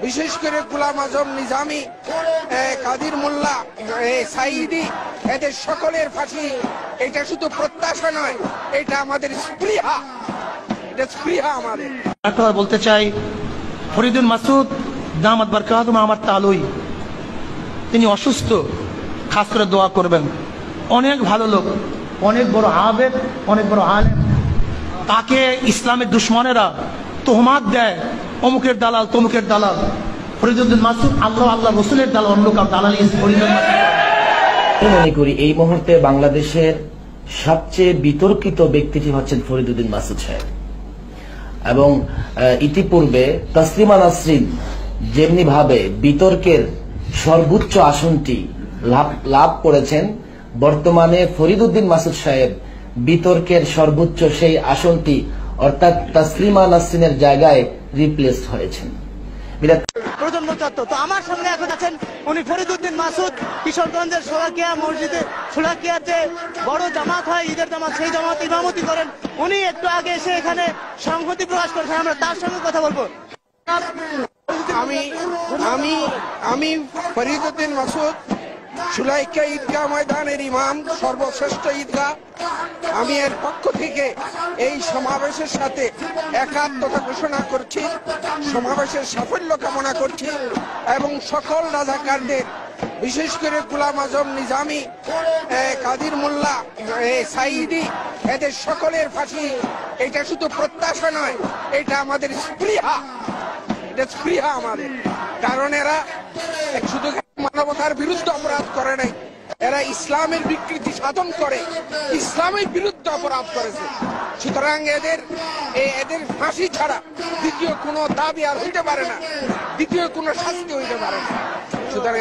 বিশেষ করে গোলাম আজম নিজামী, কাদির মোল্লা, সাইদি, এদের সকলের ফাঁসি এটা শুধু প্রত্যাশা নয়, এটা আমাদের স্পৃহা, এটা স্পৃহা আমাদের। একটা বলতে চাই, ফরিদুল মাসুদ দামাত বারকাতুহু আমার তালুই, তিনি অসুস্থ, খাস করে দোয়া করবেন। অনেক ভালো লোক, অনেক বড় আবেদ, অনেক বড় আলেম। তাকে ইসলামের দুশ্মনেরা তোহমাত দেয়, অমুকের দালাল তমুকের দালাল। ফরিদুল মাসুদ আল্লাহ রসুলের দালাল, অন্য কার দালালি ফরিদুল মাসুদ। মনে করি এই মুহূর্তে বাংলাদেশের সবচেয়ে বিতর্কিত ব্যক্তিটি হচ্ছেন ফরিদুদ্দিন মাসুদ সাহেব। এবং ইতিপূর্বে তাসলিমা নাসরিন যেমনি ভাবে বিতর্কের সর্বোচ্চ আসনটি লাভ করেছেন, বর্তমানে ফরিদুদ্দিন মাসুদ সাহেব বিতর্কের সর্বোচ্চ সেই আসনটি অর্থাৎ তাসলিমা নাসরিনের জায়গায় রিপ্লেস হয়েছেন। প্রজন্ম তত্ত্ব। তো আমার সামনে এখন আছেন উনি ফরিদুদ্দিন মাসুদ, কিশোরগঞ্জের সোলাকিয়া মসজিদে, সোলাকিয়ার যে বড় জামাত হয় ঈদের জামাত, সেই জামাত ইমামতি করেন। উনি একটু আগে এসে এখানে সংহতি প্রকাশ করেছেন, আমরা তার সঙ্গে কথা বলবো। আমি ফরিদুদ্দিন মাসুদ, সোলাকিয়া ঈদগাহ ময়দানের ইমাম, সর্বশ্রেষ্ঠ ঈদগাহ। আমি এর পক্ষ থেকে এই সমাবেশের সাথে একাত্মতা ঘোষণা করছি, সমাবেশের সাফল্য কামনা করছি এবং সকল রাজাকারদের, বিশেষ করে গোলাম আজম নিজামী, কাদির মোল্লা, সাইদি, এদের সকলের ফাঁসি এটা শুধু প্রত্যাশা নয়, এটা আমাদের স্পৃহা, এটা স্পৃহা আমাদের। কারণ এরা শুধু মানবতার বিরুদ্ধে অপরাধ করে নাই, এরা ইসলামের বিকৃতি সাধন করে ইসলামের বিরুদ্ধে অপরাধ করেছে। সুতরাং এদের ফাঁসি ছাড়া দ্বিতীয় কোনো দাবি আর হইতে পারে না, দ্বিতীয় কোনো শাস্তি হইতে পারে না। সুতরাং